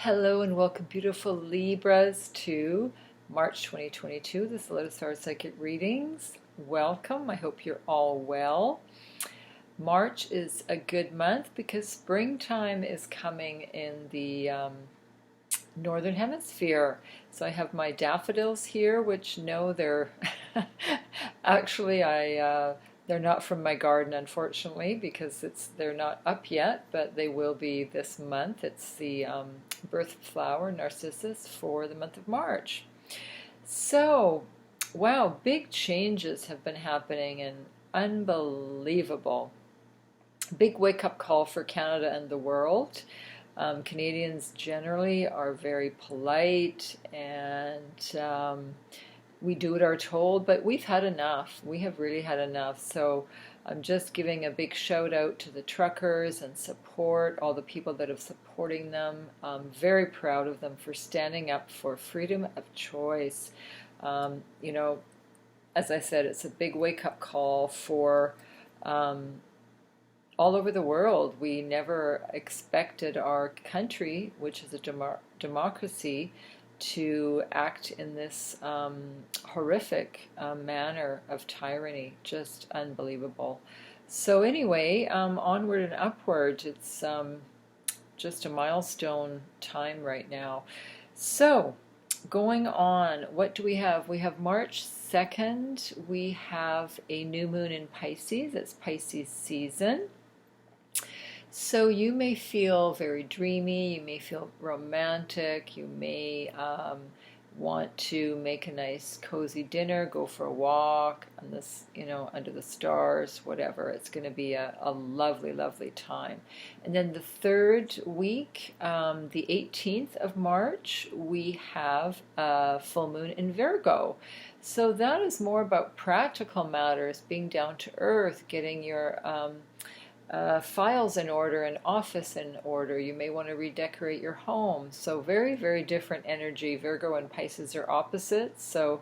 Hello and welcome, beautiful Libras, to March 2022. This is Let Us Start Psychic Readings. Welcome. I hope you're all well. March is a good month because springtime is coming in the Northern Hemisphere. So I have my daffodils here, which no, they're actually they're not from my garden, unfortunately, because they're not up yet, but they will be this month. It's the birth flower, Narcissus, for the month of March. So, wow, big changes have been happening and unbelievable. Big wake-up call for Canada and the world. Canadians generally are very polite and we do what are told, but we've had enough. We have really had enough. So I'm just giving a big shout out to the truckers and support, all the people that are supporting them. I'm very proud of them for standing up for freedom of choice. You know, as I said, it's a big wake-up call for all over the world. We never expected our country, which is a democracy, to act in this horrific manner of tyranny. Just unbelievable. So anyway, onward and upward. It's just a milestone time right now. So going on, what do we have? We have March 2nd. We have a new moon in Pisces. It's Pisces season. So you may feel very dreamy, you may feel romantic, you may want to make a nice cozy dinner, go for a walk on this, under the stars, whatever. It's going to be a lovely, lovely time. And then the third week, the 18th of March, we have a full moon in Virgo. So that is more about practical matters, being down to earth, getting your files in order, an office in order. You may want to redecorate your home. So very, very different energy. Virgo and Pisces are opposites. So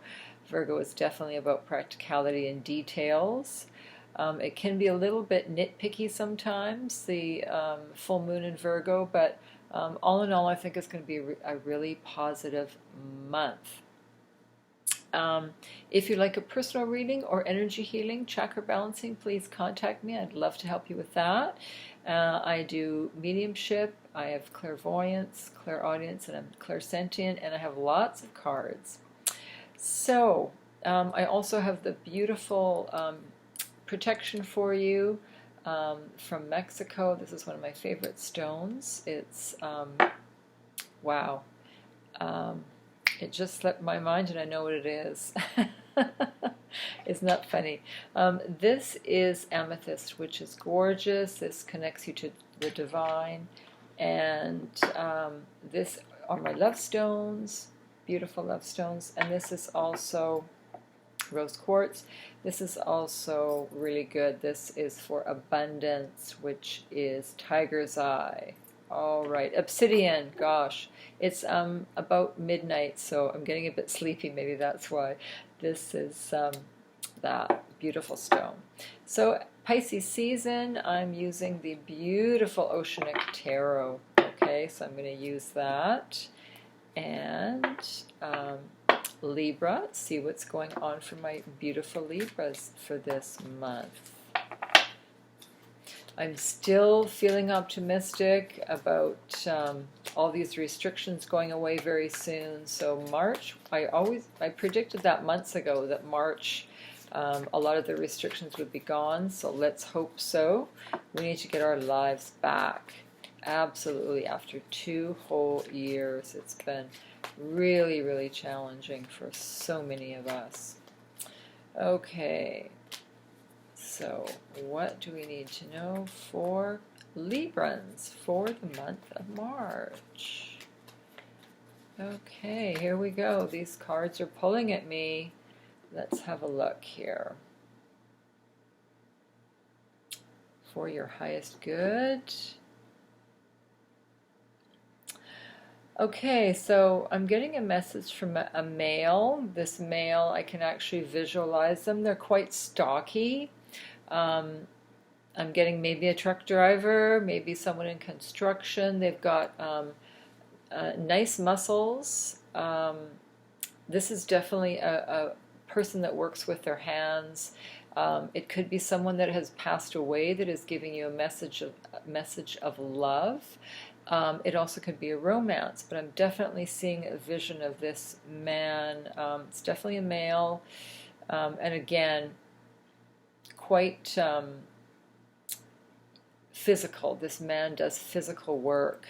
Virgo is definitely about practicality and details. It can be a little bit nitpicky sometimes, the full moon in Virgo, but all in all, I think it's going to be a really positive month. If you'd like a personal reading or energy healing, chakra balancing, please contact me. I'd love to help you with that. I do mediumship, I have clairvoyance, clairaudience, and I'm clairsentient, and I have lots of cards. So I also have the beautiful protection for you from Mexico. This is one of my favorite stones. It's, wow. It just slipped my mind and I know what it is. Isn't that funny? This is amethyst, which is gorgeous. This connects you to the divine. And this are my love stones, beautiful love stones. And this is also rose quartz. This is also really good. This is for abundance, which is tiger's eye. All right, obsidian, gosh, it's about midnight, so I'm getting a bit sleepy, maybe that's why. This is that beautiful stone. So Pisces season, I'm using the beautiful Oceanic tarot, okay, so I'm going to use that. And Libra, see what's going on for my beautiful Libras for this month. I'm still feeling optimistic about all these restrictions going away very soon. So March, I predicted that months ago that March, a lot of the restrictions would be gone. So let's hope so. We need to get our lives back. Absolutely. After 2 whole years, it's been really, really challenging for so many of us. Okay. So, what do we need to know for Librans for the month of March? Okay, here we go. These cards are pulling at me. Let's have a look here. For your highest good. Okay, so I'm getting a message from a male. This male, I can actually visualize them. They're quite stocky. I'm getting maybe a truck driver, maybe someone in construction. They've got nice muscles. This is definitely a person that works with their hands. It could be someone that has passed away that is giving you a message of love. It also could be a romance, but I'm definitely seeing a vision of this man. It's definitely a male, and again, quite physical. This man does physical work.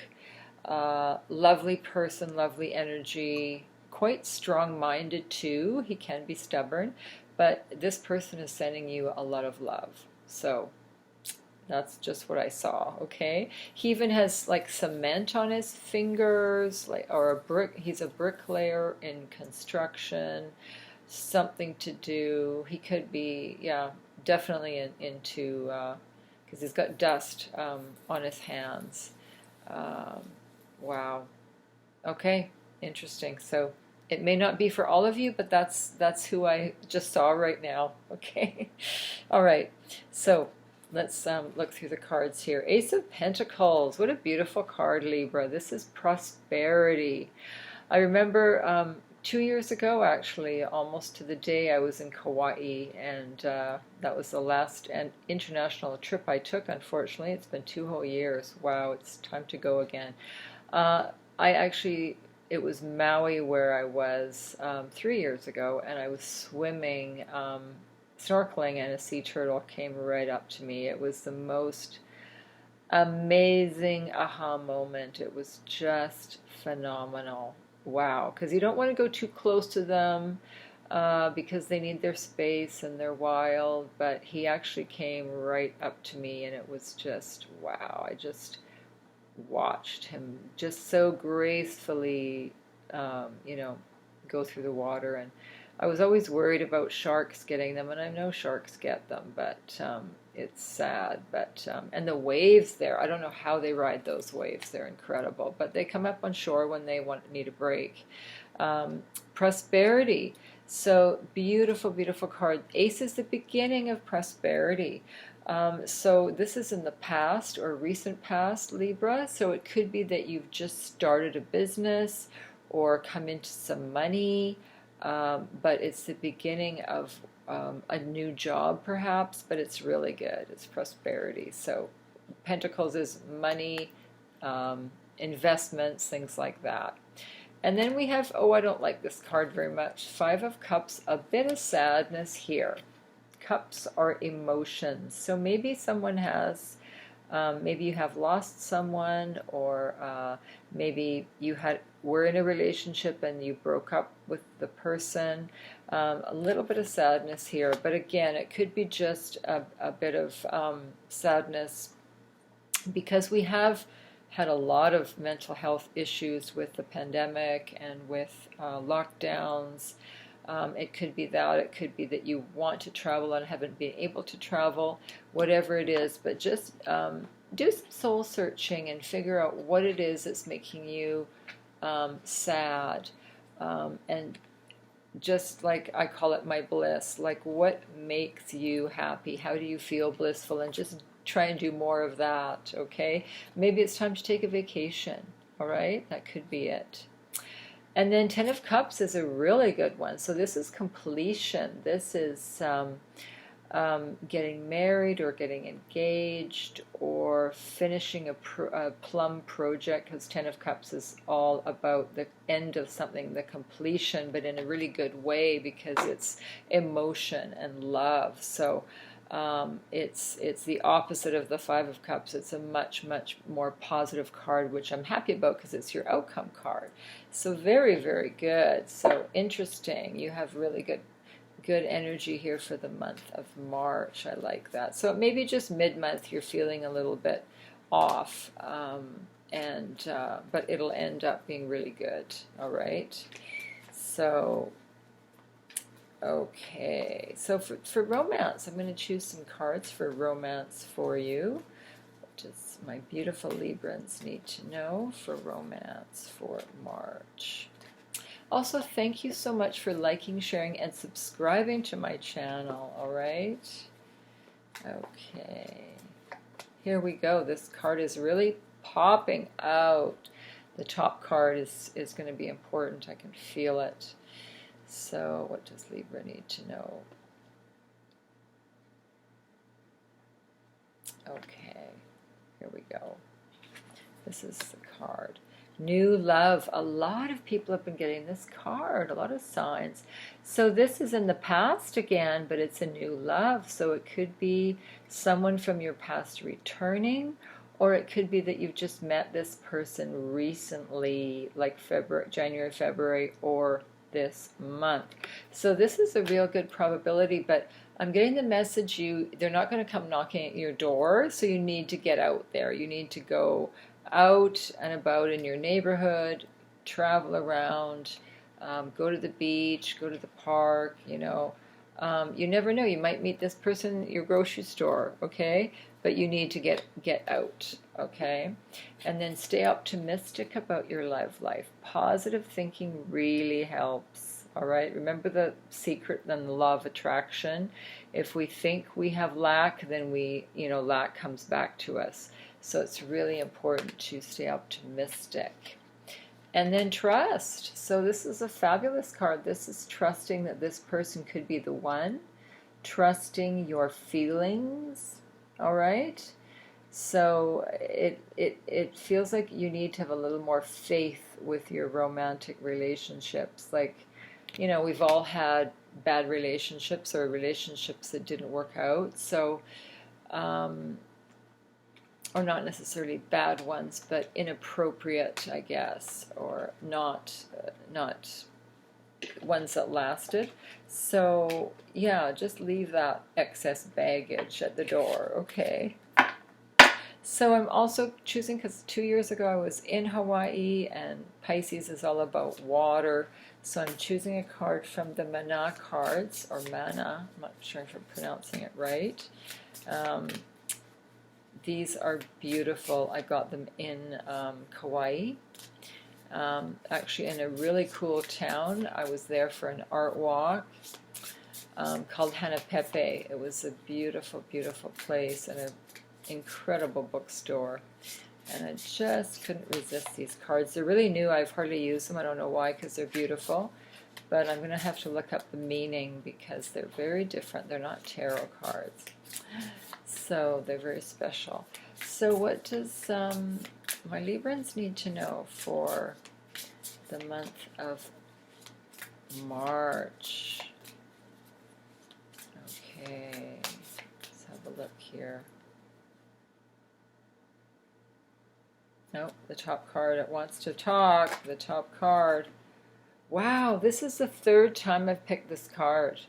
Lovely person, lovely energy, quite strong-minded too. He can be stubborn, but this person is sending you a lot of love. So that's just what I saw, okay? He even has like cement on his fingers, like, or a brick. He's a bricklayer in construction, something to do. He could be, yeah, definitely into, because he's got dust on his hands. Um, wow. Okay, interesting. So it may not be for all of you, but that's who I just saw right now. Okay. All right. So let's look through the cards here. Ace of Pentacles. What a beautiful card, Libra. This is prosperity. I remember 2 years ago, actually, almost to the day, I was in Kauai, and that was the last international trip I took, unfortunately. It's been 2 whole years. Wow, it's time to go again. It was Maui where I was 3 years ago, and I was swimming, snorkeling, and a sea turtle came right up to me. It was the most amazing aha moment. It was just phenomenal. Wow, because you don't want to go too close to them because they need their space and they're wild, but he actually came right up to me, and it was just, wow. I just watched him just so gracefully, go through the water. And I was always worried about sharks getting them, and I know sharks get them, but it's sad. But and the waves there, I don't know how they ride those waves. They're incredible, but they come up on shore when they need a break. Prosperity. So beautiful, beautiful card. Ace is the beginning of prosperity. So this is in the past or recent past, Libra. So it could be that you've just started a business or come into some money, but it's the beginning of a new job perhaps, but it's really good. It's prosperity. So Pentacles is money, investments, things like that. And then we have, oh, I don't like this card very much, Five of Cups, a bit of sadness here. Cups are emotions. So maybe someone has, maybe you have lost someone, or maybe were in a relationship and you broke up with the person. A little bit of sadness here, but again, it could be just a bit of sadness because we have had a lot of mental health issues with the pandemic and with lockdowns. It could be that. It could be that you want to travel and haven't been able to travel, whatever it is. But just do some soul searching and figure out what it is that's making you sad. And just like I call it my bliss, like what makes you happy? How do you feel blissful? And just try and do more of that, okay? Maybe it's time to take a vacation, all right? That could be it. And then Ten of Cups is a really good one. So this is completion. This is getting married or getting engaged or finishing a plum project, because Ten of Cups is all about the end of something, the completion, but in a really good way because it's emotion and love. So it's the opposite of the Five of Cups. It's a much, much more positive card, which I'm happy about because it's your outcome card. So very, very good. So interesting. You have really good energy here for the month of March. I like that. So maybe just mid-month you're feeling a little bit off, but it'll end up being really good. All right. So okay, so for romance, I'm going to choose some cards for romance for you. What does my beautiful Librans need to know for romance for March? Also, thank you so much for liking, sharing, and subscribing to my channel, all right? Okay, here we go. This card is really popping out. The top card is going to be important. I can feel it. So what does Libra need to know? Okay, here we go. This is the card. New love. A lot of people have been getting this card, a lot of signs. So this is in the past again, but it's a new love. So it could be someone from your past returning, or it could be that you've just met this person recently, like January, February, or this month. So this is a real good probability, but I'm getting the message they're not going to come knocking at your door, so you need to get out there. You need to go out and about in your neighborhood, travel around, go to the beach, go to the park, you know. You never know, you might meet this person at your grocery store, okay? But you need to get out, okay? And then stay optimistic about your love life. Positive thinking really helps, all right? Remember the secret and the law of attraction. If we think we have lack, then lack comes back to us. So it's really important to stay optimistic. And then trust. So this is a fabulous card. This is trusting that this person could be the one. Trusting your feelings. All right? So it feels like you need to have a little more faith with your romantic relationships. Like, you know, we've all had bad relationships or relationships that didn't work out. So, or not necessarily bad ones, but inappropriate, I guess, or not ones that lasted. So yeah, just leave that excess baggage at the door, okay? So I'm also choosing, because 2 years ago I was in Hawaii, and Pisces is all about water. So I'm choosing a card from the Mana cards, or Mana, I'm not sure if I'm pronouncing it right. These are beautiful. I got them in Kauai, actually in a really cool town. I was there for an art walk called Hanapepe. It was a beautiful, beautiful place and an incredible bookstore. And I just couldn't resist these cards. They're really new. I've hardly used them. I don't know why, because they're beautiful. But I'm going to have to look up the meaning because they're very different. They're not tarot cards. So they're very special. So what does my Librans need to know for the month of March? Okay, let's have a look here. Nope, the top card, it wants to talk, the top card. Wow, this is the third time I've picked this card.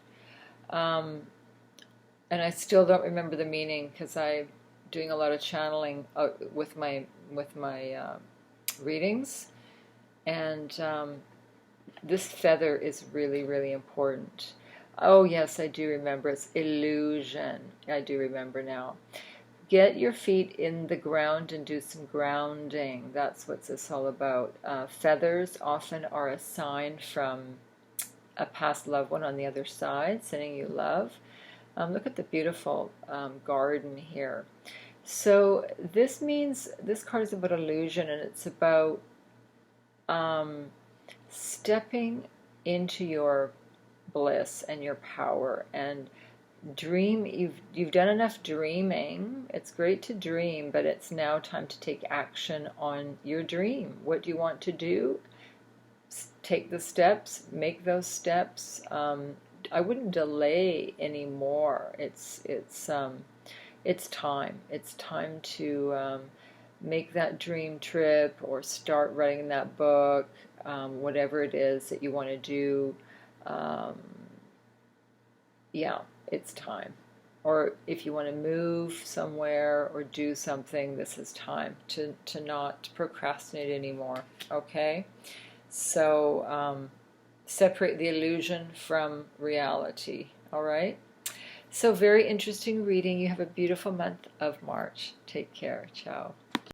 And I still don't remember the meaning because I'm doing a lot of channeling with my readings. And this feather is really, really important. Oh, yes, I do remember. It's illusion. I do remember now. Get your feet in the ground and do some grounding. That's what this all about. Feathers often are a sign from a past loved one on the other side, sending you love. Look at the beautiful garden here. So this means, this card is about illusion, and it's about stepping into your bliss and your power and dream. You've done enough dreaming. It's great to dream, but it's now time to take action on your dream. What do you want to do? Take the steps, make those steps. I wouldn't delay anymore. It's time. It's time to make that dream trip or start writing that book, whatever it is that you want to do. Yeah, it's time. Or if you want to move somewhere or do something, this is time to not procrastinate anymore. Okay? So separate the illusion from reality. All right? So very interesting reading. You have a beautiful month of March. Take care. Ciao.